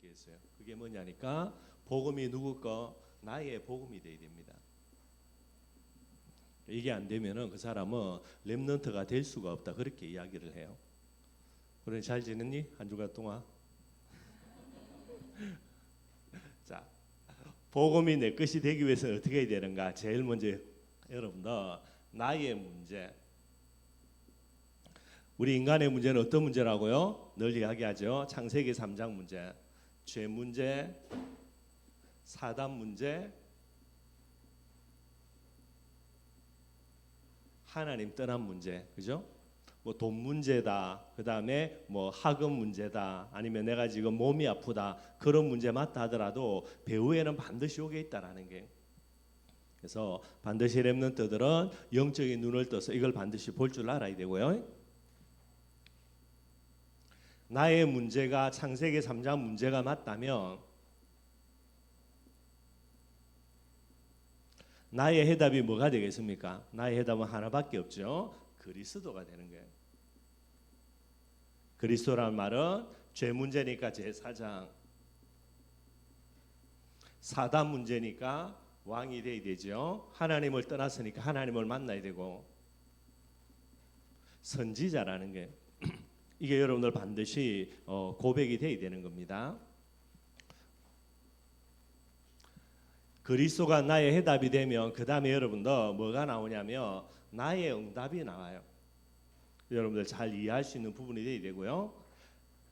있겠어요? 그게 뭐냐니까 복음이 누구 거? 나의 복음이 돼야 됩니다. 이게 안 되면은 그 사람은 렘넌트가 될 수가 없다 그렇게 이야기를 해요. 그래 잘 지냈니? 한 주간 동안? 자, 복음이 내 것이 되기 위해서 어떻게 해야 되는가? 제일 먼저 여러분들 나의 문제. 우리 인간의 문제는 어떤 문제라고요? 늘 이야기하죠. 창세기 3장 문제, 죄 문제, 사단 문제, 하나님 떠난 문제, 그죠? 뭐 돈 문제다, 그 다음에 뭐 학업 문제다, 아니면 내가 지금 몸이 아프다 그런 문제 맞다 하더라도 배후에는 반드시 오게 있다라는 게. 그래서 반드시 렘넌트들은 영적인 눈을 떠서 이걸 반드시 볼 줄 알아야 되고요. 나의 문제가 창세기 3장 문제가 맞다면 나의 해답이 뭐가 되겠습니까? 나의 해답은 하나밖에 없죠. 그리스도가 되는 거예요. 그리스도란 말은 죄 문제니까 제4장, 사단 문제니까 왕이 돼야 되죠. 하나님을 떠났으니까 하나님을 만나야 되고, 선지자라는 게 이게 여러분들 반드시 고백이 돼야 되는 겁니다. 그리스도가 나의 해답이 되면 그 다음에 여러분들 뭐가 나오냐면 나의 응답이 나와요. 여러분들 잘 이해할 수 있는 부분이 돼야 되고요.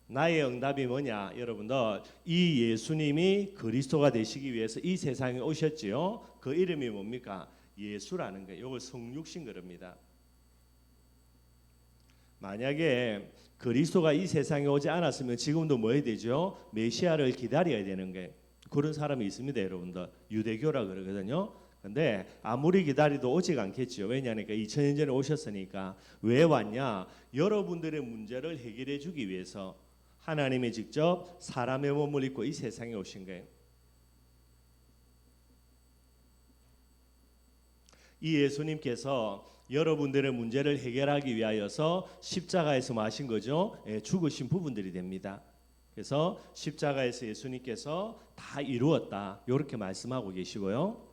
나의 응답이 뭐냐? 여러분들 이 예수님이 그리스도가 되시기 위해서 이 세상에 오셨지요. 그 이름이 뭡니까? 예수라는 거예요. 이걸 성육신 그럽니다. 만약에 그리스도가 이 세상에 오지 않았으면 지금도 뭐 해야 되죠? 메시아를 기다려야 되는 게 그런 사람이 있습니다, 여러분들. 유대교라 그러거든요. 근데 아무리 기다려도 오지 않겠지요. 왜냐하니까 2000년 전에 오셨으니까. 왜 왔냐? 여러분들의 문제를 해결해 주기 위해서 하나님이 직접 사람의 몸을 입고 이 세상에 오신 거예요. 이 예수님께서 여러분들의 문제를 해결하기 위하여서 십자가에서 뭐 하신 거죠? 죽으신 부분들이 됩니다. 그래서 십자가에서 예수님께서 다 이루었다 이렇게 말씀하고 계시고요.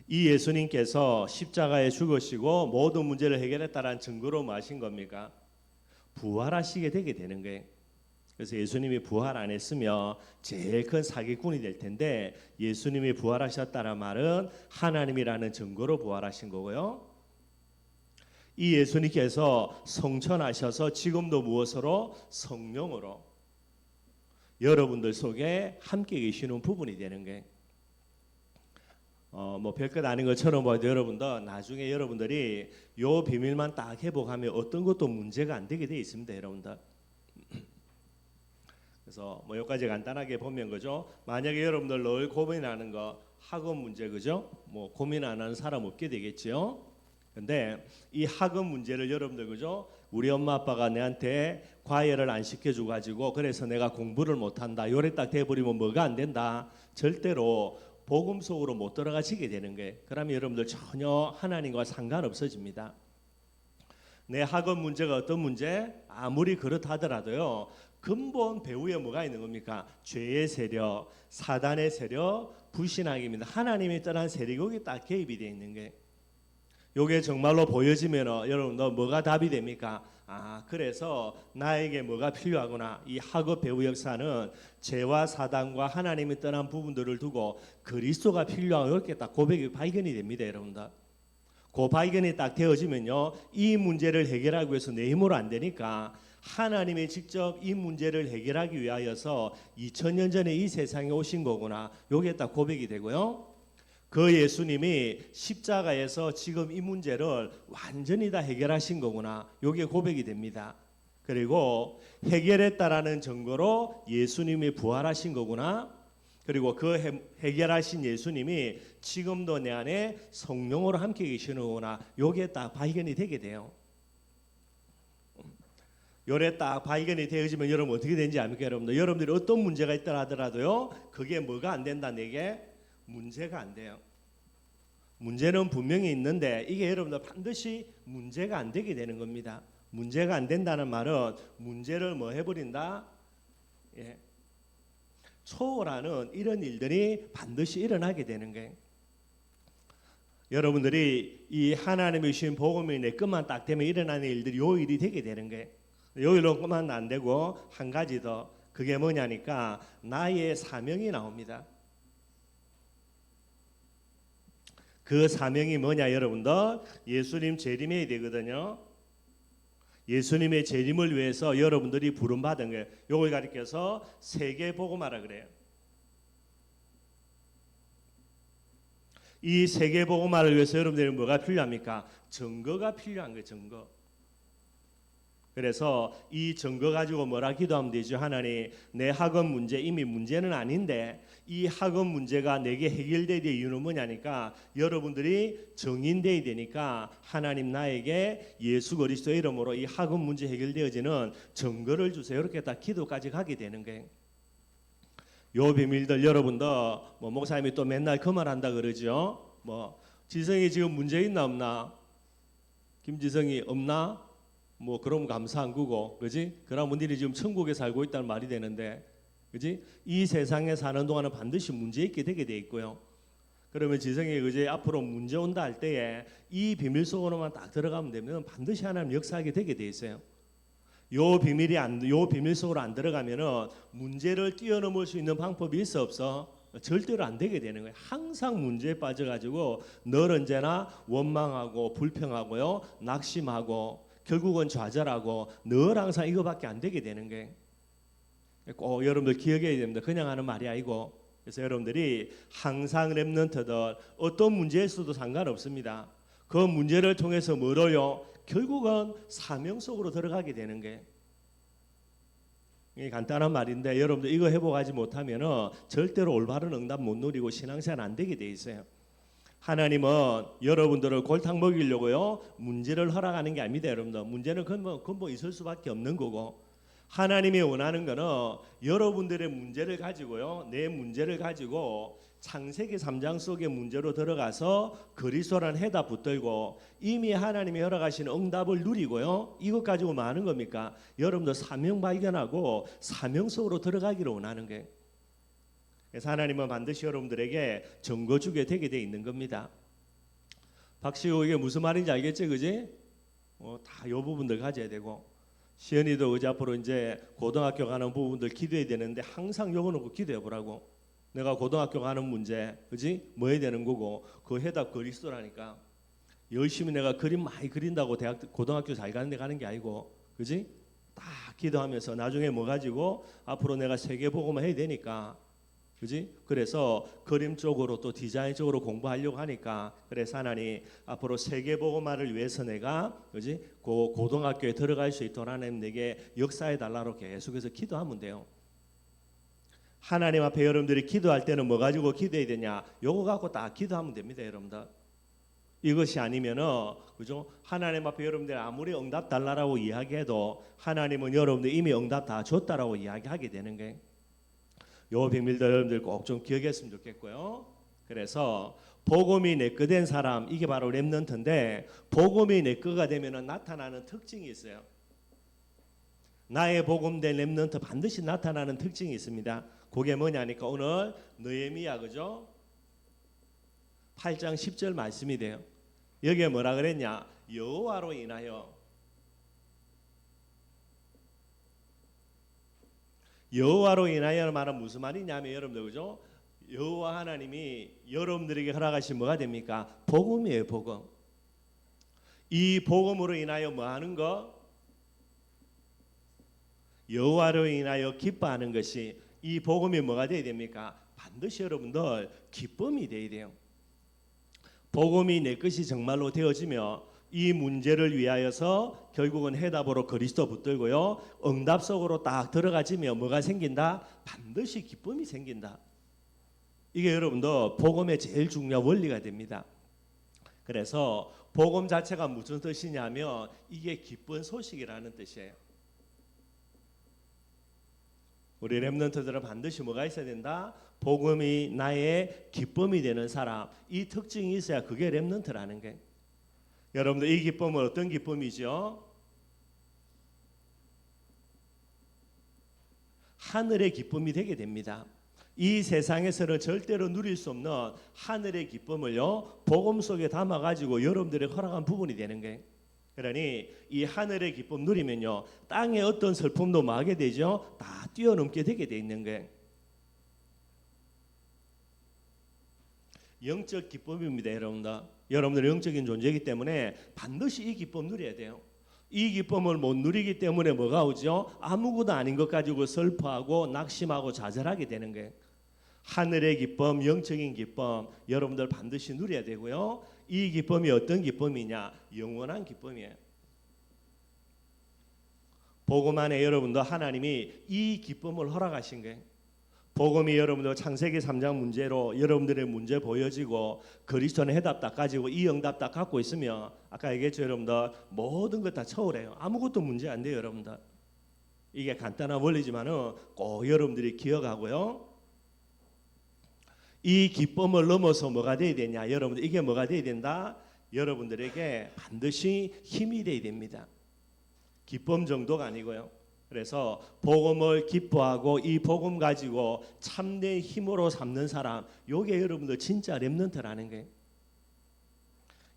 이 예수님께서 십자가에 죽으시고 모든 문제를 해결했다라는 증거로 뭐 하신 겁니까? 부활하시게 되게 되는 거예요. 그래서 예수님이 부활 안 했으면 제일 큰 사기꾼이 될 텐데 예수님이 부활하셨다는 말은 하나님이라는 증거로 부활하신 거고요. 이 예수님께서 성천하셔서 지금도 무엇으로? 성령으로 여러분들 속에 함께 계시는 부분이 되는 게 뭐 별것 아닌 것처럼 보여도 여러분들 나중에 여러분들이 요 비밀만 딱 회복하면 어떤 것도 문제가 안 되게 돼 있습니다, 여러분들. 그래서 뭐 여기까지 간단하게 보면 그죠? 만약에 여러분들 늘 고민하는 거 학업 문제 그죠? 뭐 고민 안 하는 사람 없게 되겠죠? 근데 이 학업 문제를 여러분들 그죠? 우리 엄마 아빠가 내한테 과외를 안 시켜줘 가지고 그래서 내가 공부를 못한다 요래 딱 돼버리면 뭐가 안 된다. 절대로 복음 속으로 못 들어가시게 되는 거예요. 그러면 여러분들 전혀 하나님과 상관없어집니다. 내 학업 문제가 어떤 문제? 아무리 그렇다 하더라도요. 근본 배후에 뭐가 있는 겁니까? 죄의 세력, 사단의 세력, 불신앙입니다. 하나님이 떠난 세력이 여기 딱 개입이 되어 있는 거예요. 요게 정말로 보여지면 여러분들 뭐가 답이 됩니까? 그래서 나에게 뭐가 필요하구나. 이 학업 배후 역사는 죄와 사단과 하나님이 떠난 부분들을 두고 그리스도가 필요하고 이렇게 딱 고백이 발견이 됩니다, 여러분들. 그 발견이 딱 되어지면요. 이 문제를 해결하기 위해서 내 힘으로 안 되니까 하나님이 직접 이 문제를 해결하기 위하여서 2000년 전에 이 세상에 오신 거구나. 요게 딱 고백이 되고요. 그 예수님이 십자가에서 지금 이 문제를 완전히 다 해결하신 거구나. 요게 고백이 됩니다. 그리고 해결했다라는 증거로 예수님이 부활하신 거구나. 그리고 그 해결하신 예수님이 지금도 내 안에 성령으로 함께 계시는구나. 요게 딱 발견이 되게 돼요. 요래 딱 발견이 되어지면 여러분 어떻게 되는지 압니까, 여러분들? 여러분들이 어떤 문제가 있다 하더라도요. 그게 뭐가 안 된다, 내게? 문제가 안 돼요. 문제는 분명히 있는데 이게 여러분들 반드시 문제가 안 되게 되는 겁니다. 문제가 안 된다는 말은 문제를 뭐 해버린다? 예. 초월하는 이런 일들이 반드시 일어나게 되는 거예요. 여러분들이 이 하나님의 주신 복음이 내 것만 딱 되면 일어나는 일들이 요 일이 되게 되는 거예요. 요 일로만 안 되고 한 가지 더, 그게 뭐냐니까 나의 사명이 나옵니다. 그 사명이 뭐냐 여러분들, 예수님 재림해야 되거든요. 예수님의 재림을 위해서 여러분들이 부름받은 거예요. 요걸 가리켜서 세계 복음화라 그래요. 이 세계 복음화를 위해서 여러분들이 뭐가 필요합니까? 증거가 필요한 거예요. 증거. 그래서 이 증거 가지고 뭐라 기도하면 되죠? 하나님, 내 학업 문제 이미 문제는 아닌데 이 학업 문제가 내게 해결돼야 될 이유는 뭐냐니까 여러분들이 증인돼야 되니까 하나님 나에게 예수 그리스도의 이름으로 이 학업 문제 해결되어지는 증거를 주세요. 이렇게 다 기도까지 가게 되는 거예요. 요 비밀들 여러분들 뭐 목사님이 또 맨날 그 말 한다 그러죠. 뭐 지성이 지금 문제 있나 없나? 김지성이 없나? 뭐 그럼 감사한 거고, 그지? 그럼 분들이 지금 천국에 살고 있다는 말이 되는데, 그지? 이 세상에 사는 동안은 반드시 문제 있게 되게 돼 있고요. 그러면 지성이 그지 앞으로 문제 온다 할 때에 이 비밀 속으로만 딱 들어가면 되면 반드시 하나님 역사하게 되게 돼 있어요. 요 비밀 속으로 안 들어가면은 문제를 뛰어넘을 수 있는 방법이 있어 없어? 절대로 안 되게 되는 거예요. 항상 문제에 빠져가지고 늘 언제나 원망하고 불평하고요, 낙심하고. 결국은 좌절하고 늘 항상 이거밖에 안 되게 되는 거예요. 꼭 여러분들 기억해야 됩니다. 그냥 하는 말이 아니고. 그래서 여러분들이 항상 렘넌트들 어떤 문제에서도 상관없습니다. 그 문제를 통해서 뭐로요? 결국은 사명 속으로 들어가게 되는 거예요. 이게 간단한 말인데 여러분들 이거 해보지 못하면은 절대로 올바른 응답 못 누리고 신앙생활 안 되게 돼 있어요. 하나님은 여러분들을 골탕 먹이려고요 문제를 허락하는 게 아닙니다. 여러분들 문제는 근본 있을 수밖에 없는 거고, 하나님이 원하는 거는 여러분들의 문제를 가지고요, 내 문제를 가지고 창세기 3장 속의 문제로 들어가서 그리스도라는 해답 붙들고 이미 하나님이 허락하신 응답을 누리고요, 이것 가지고 뭐 하는 겁니까? 여러분들 사명 발견하고 사명 속으로 들어가기를 원하는 거예요. 그래서 하나님은 반드시 여러분들에게 증거 주게 되게 돼 있는 겁니다. 박시우 이게 무슨 말인지 알겠지, 그지? 다 요 부분들 가져야 되고, 시연이도 그지 앞으로 이제 고등학교 가는 부분들 기도해야 되는데 항상 요거 놓고 기도해 보라고. 내가 고등학교 가는 문제, 그지? 뭐 해야 되는 거고 그 해답 그리스도라니까. 열심히 내가 그림 많이 그린다고 고등학교 잘 가는 데 가는 게 아니고, 그지? 딱 기도하면서 나중에 뭐 가지고 앞으로 내가 세계 복음을 해야 되니까. 그지? 그래서 그림 쪽으로 또 디자인 쪽으로 공부하려고 하니까, 그래서 하나님 앞으로 세계 복음화를 위해서 내가 그지? 고등학교에 들어갈 수 있도록 하나님 내게 역사해 달라고 계속해서 기도하면 돼요. 하나님 앞에 여러분들이 기도할 때는 뭐 가지고 기도해야 되냐? 요거 갖고 딱 기도하면 됩니다, 여러분들. 이것이 아니면은 그죠? 하나님 앞에 여러분들이 아무리 응답 달라라고 이야기해도 하나님은 여러분들 이미 응답 다 줬다라고 이야기하게 되는 거예요. 요 비밀들 여러분들 꼭 좀 기억했으면 좋겠고요. 그래서 복음이 내 거 된 사람, 이게 바로 렘넌트인데, 복음이 내 거가 되면은 나타나는 특징이 있어요. 나의 복음된 렘넌트 반드시 나타나는 특징이 있습니다. 그게 뭐냐니까 오늘 느헤미야 그죠? 8장 10절 말씀이 돼요. 여기에 뭐라 그랬냐? 여호와로 인하여. 여호와로 인하여는 말은 무슨 말이냐면 여러분들 그죠? 여호와 하나님이 여러분들에게 허락하신 뭐가 됩니까? 복음이에요, 복음. 이 복음으로 인하여 뭐 하는 거? 여호와로 인하여 기뻐하는 것이, 이 복음이 뭐가 돼야 됩니까? 반드시 여러분들 기쁨이 돼야 돼요. 복음이 내 것이 정말로 되어지며 이 문제를 위하여서 결국은 해답으로 그리스도 붙들고요, 응답 속으로 딱 들어가지며 뭐가 생긴다? 반드시 기쁨이 생긴다. 이게 여러분들 복음의 제일 중요한 원리가 됩니다. 그래서 복음 자체가 무슨 뜻이냐면 이게 기쁜 소식이라는 뜻이에요. 우리 렘넌트들은 반드시 뭐가 있어야 된다? 복음이 나의 기쁨이 되는 사람, 이 특징이 있어야 그게 렘넌트라는 거예요. 여러분들 이 기쁨은 어떤 기쁨이죠? 하늘의 기쁨이 되게 됩니다. 이 세상에서는 절대로 누릴 수 없는 하늘의 기쁨을요 복음 속에 담아가지고 여러분들의 허락한 부분이 되는 거예요. 그러니 이 하늘의 기쁨 누리면요 땅에 어떤 슬픔도 마게 되죠. 다 뛰어넘게 되게 돼 있는 거예요. 영적 기쁨입니다. 여러분들 영적인 존재이기 때문에 반드시 이 기쁨 누려야 돼요. 이 기쁨을 못 누리기 때문에 뭐가 오죠? 아무것도 아닌 것 가지고 슬퍼하고 낙심하고 좌절하게 되는 거예요. 하늘의 기쁨, 영적인 기쁨 여러분들 반드시 누려야 되고요. 이 기쁨이 어떤 기쁨이냐? 영원한 기쁨이에요. 복음 안에 여러분도 하나님이 이 기쁨을 허락하신 거예요. 복음이 여러분들 창세기 3장 문제로 여러분들의 문제 보여지고 그리스도는 해답 딱 가지고 이 응답 딱 갖고 있으면 아까 얘기했죠 여러분들 모든 것 다 초월해요. 아무것도 문제 안 돼요 여러분들. 이게 간단한 원리지만은 꼭 여러분들이 기억하고요. 이 기쁨을 넘어서 뭐가 돼야 되냐 여러분들 이게 뭐가 돼야 된다. 여러분들에게 반드시 힘이 돼야 됩니다. 기쁨 정도가 아니고요. 그래서 복음을 기뻐하고 이 복음 가지고 참된 힘으로 삼는 사람 요게 여러분들 진짜 렘넌트라는 거예요.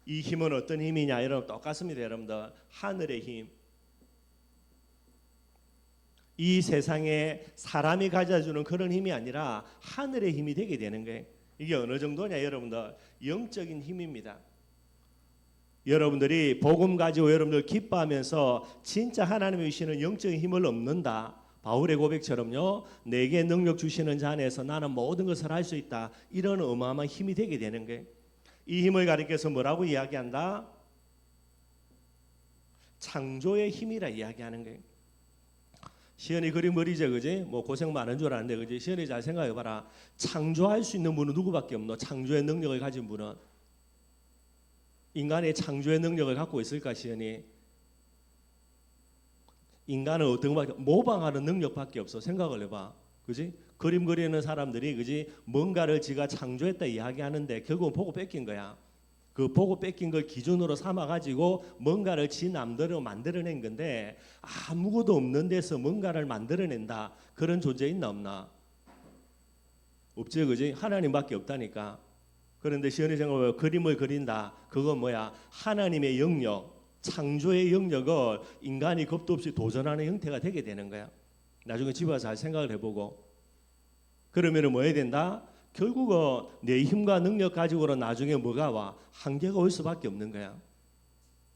이 힘은 어떤 힘이냐 여러분 똑같습니다. 여러분들 하늘의 힘. 이 세상에 사람이 가져주는 그런 힘이 아니라 하늘의 힘이 되게 되는 거예요. 이게 어느 정도냐 여러분들 영적인 힘입니다. 여러분들이 복음 가지고 여러분들 기뻐하면서 진짜 하나님이 주시는 영적인 힘을 얻는다. 바울의 고백처럼요. 내게 능력 주시는 자 안에서 나는 모든 것을 할 수 있다. 이런 어마어마한 힘이 되게 되는 거예요. 이 힘을 가리켜서 뭐라고 이야기한다? 창조의 힘이라 이야기하는 거예요. 시연이 그림 그리죠, 그지? 뭐 고생 많은 줄 아는데, 그지? 시연이 잘 생각해봐라. 창조할 수 있는 분은 누구밖에 없노? 창조의 능력을 가진 분은 인간의 창조의 능력을 갖고 있을까, 시연이? 인간은 어떤 것밖에 모방하는 능력밖에 없어. 생각을 해봐, 그지? 그림 그리는 사람들이, 그지? 뭔가를 지가 창조했다 이야기하는데 결국은 보고 뺏긴 거야. 그 보고 뺏긴 걸 기준으로 삼아가지고 뭔가를 지 남대로 만들어낸 건데 아무것도 없는 데서 뭔가를 만들어낸다. 그런 존재 있나 없나? 없지, 그지? 하나님밖에 없다니까. 그런데 시연이 생각해보면 그림을 그린다. 그건 뭐야? 하나님의 영역, 창조의 영역을 인간이 겁도 없이 도전하는 형태가 되게 되는 거야. 나중에 집에 와서 잘 생각을 해보고. 그러면 뭐 해야 된다? 결국은 내 힘과 능력 가지고는 나중에 뭐가 와? 한계가 올 수밖에 없는 거야.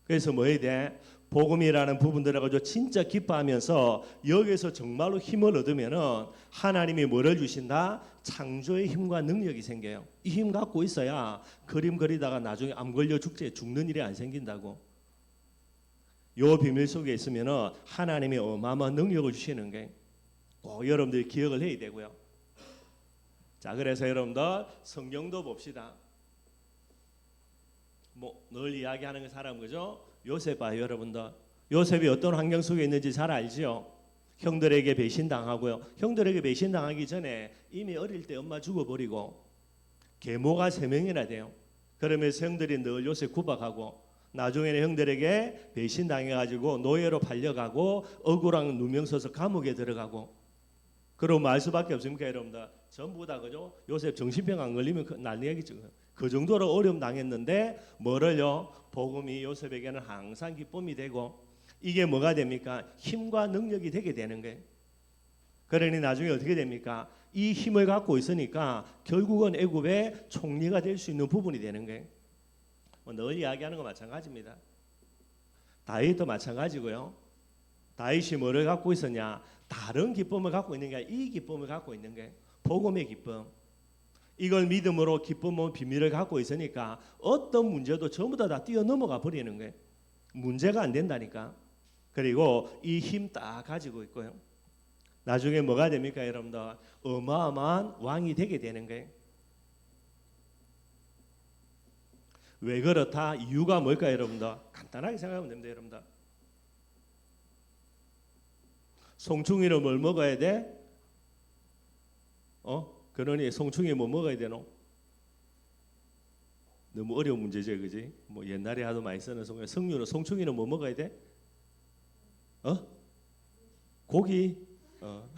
그래서 뭐 해야 돼? 복음이라는 부분들을 가지고 진짜 기뻐하면서 여기서 정말로 힘을 얻으면은 하나님이 뭐를 주신다? 창조의 힘과 능력이 생겨요. 이 힘 갖고 있어야 그림 그리다가 나중에 암 걸려 죽는 일이 안 생긴다고. 요 비밀 속에 있으면은 하나님이 어마어마한 능력을 주시는 게 꼭 여러분들이 기억을 해야 되고요. 자, 그래서 여러분들 성경도 봅시다. 뭐 늘 이야기하는 그 사람 그죠? 요셉 봐요, 여러분들. 요셉이 어떤 환경 속에 있는지 잘 알지요. 형들에게 배신당하고요. 형들에게 배신당하기 전에 이미 어릴 때 엄마 죽어버리고 계모가 3명이나 돼요. 그러면서 형들이 늘 요셉 구박하고 나중에는 형들에게 배신당해가지고 노예로 팔려가고 억울한 누명 써서 감옥에 들어가고 그러고 말 수밖에 없습니까, 여러분들? 전부 다 그죠? 요셉 정신병 안 걸리면 난리 얘기죠. 그 정도로 어려움 당했는데 뭐를요? 복음이 요셉에게는 항상 기쁨이 되고 이게 뭐가 됩니까? 힘과 능력이 되게 되는 거예요. 그러니 나중에 어떻게 됩니까? 이 힘을 갖고 있으니까 결국은 애굽의 총리가 될 수 있는 부분이 되는 거예요. 늘 이야기하는 거 마찬가지입니다. 다윗도 마찬가지고요. 다윗이 뭐를 갖고 있었냐? 다른 기쁨을 갖고 있는 게 아니라 이 기쁨을 갖고 있는 게 복음의 기쁨. 이걸 믿음으로 기쁨의 비밀을 갖고 있으니까 어떤 문제도 전부 다 뛰어넘어가 버리는 거예요. 문제가 안 된다니까. 그리고 이 힘 딱 가지고 있고요. 나중에 뭐가 됩니까, 여러분들? 어마어마한 왕이 되게 되는 거예요. 왜 그렇다? 이유가 뭘까요, 여러분들? 간단하게 생각하면 됩니다, 여러분들. 송충이는 뭘 먹어야 돼? 그러니 송충이 뭐 먹어야 되노? 너무 어려운 문제죠, 그지? 뭐 옛날에 하도 많이 쓰는 송충이는 뭐 먹어야 돼? 고기. 어.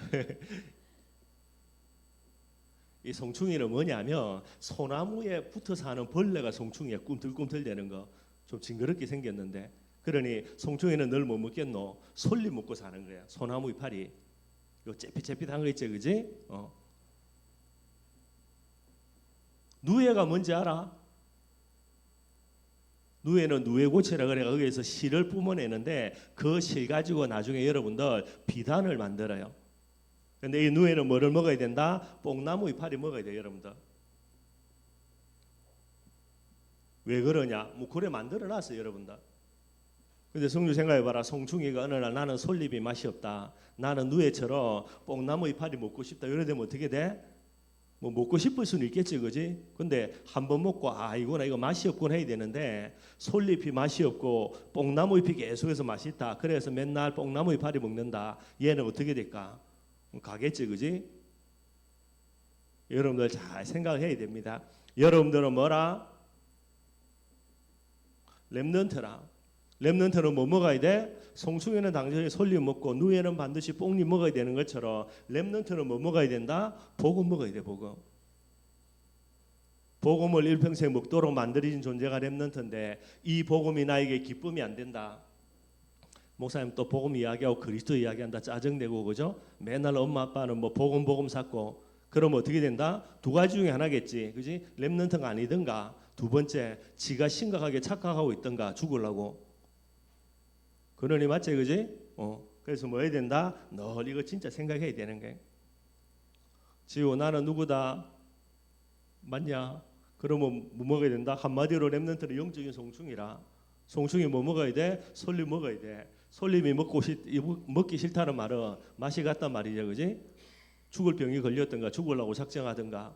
이 송충이는 뭐냐면 소나무에 붙어 사는 벌레가 송충이에 꿈틀꿈틀대는 거 좀 징그럽게 생겼는데 그러니 송충이는 늘 뭐 먹겠노? 솔잎 먹고 사는 거야. 소나무 이파리 요 째핏째핏한 거 있지, 그지? 누에가 뭔지 알아? 누에는 누에고체라 그래 거기에서 실을 뿜어내는데 그 실 가지고 나중에 여러분들 비단을 만들어요. 근데 이 누에는 뭐를 먹어야 된다? 뽕나무 이파리 먹어야 돼요, 여러분들. 왜 그러냐? 뭐 그래 만들어 놨어요, 여러분들. 근데 성주 생각해봐라. 송충이가 어느 날 나는 솔잎이 맛이 없다. 나는 누에처럼 뽕나무 이파리 먹고 싶다. 이래 되면 어떻게 돼? 뭐 먹고 싶을 수는 있겠지, 그지? 근데 한 번 먹고 이거나 이거 맛이 없군 해야 되는데 솔잎이 맛이 없고 뽕나무 잎이 계속해서 맛있다. 그래서 맨날 뽕나무 이파리 먹는다. 얘는 어떻게 될까? 가겠지, 그지? 여러분들 잘 생각해야 됩니다. 여러분들은 뭐라? 렘넌트라. 렘넌트는 뭐 먹어야 돼? 송충이는 당연히 솔잎 먹고 누에는 반드시 뽕잎 먹어야 되는 것처럼 렘넌트는 뭐 먹어야 된다? 복음 먹어야 돼, 복음. 복음을 일평생 먹도록 만들어진 존재가 렘넌트인데 이 복음이 나에게 기쁨이 안 된다. 목사님 또 복음 이야기하고 그리스도 이야기한다 짜증내고 그죠? 맨날 엄마 아빠는 뭐 복음 샀고 그럼 어떻게 된다? 두 가지 중에 하나겠지, 그지? 렘넌트가 아니든가 두 번째 지가 심각하게 착각하고 있던가 죽으려고. 그러니 맞지, 그지? 그래서 뭐 해야 된다? 널 이거 진짜 생각해야 되는 거야. 지호 나는 누구다? 맞냐? 그러면 뭐 먹어야 된다? 한마디로 렘넌트는 영적인 송충이라. 송충이 뭐 먹어야 돼? 솔잎 먹어야 돼. 솔잎이 먹기 싫다는 말은 맛이 같단 말이죠, 그지? 죽을 병이 걸렸던가 죽으려고 작정하던가.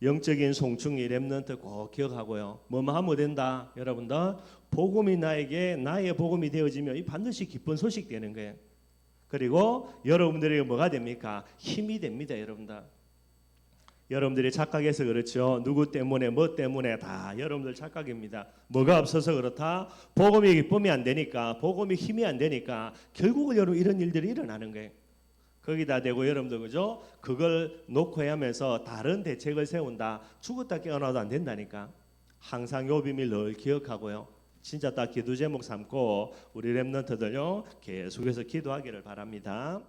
영적인 송충이 렘넌트 꼭 기억하고요. 뭐만 하면 된다, 여러분들. 복음이 나에게 나의 복음이 되어지면 이 반드시 기쁜 소식 되는 거예요. 그리고 여러분들에게 뭐가 됩니까? 힘이 됩니다, 여러분들. 여러분들이 착각해서 그렇죠. 누구 때문에 뭐 때문에 다 여러분들 착각입니다. 뭐가 없어서 그렇다? 복음이 기쁨이 안 되니까, 복음이 힘이 안 되니까 결국은 여러분 이런 일들이 일어나는 거예요. 거기다 대고 여러분들 그죠? 그걸 놓고 하면서 다른 대책을 세운다. 죽었다 깨어나도 안 된다니까. 항상 요 비밀 늘 기억하고요. 진짜 딱 기도 제목 삼고 우리 렘넌트들요 계속해서 기도하기를 바랍니다.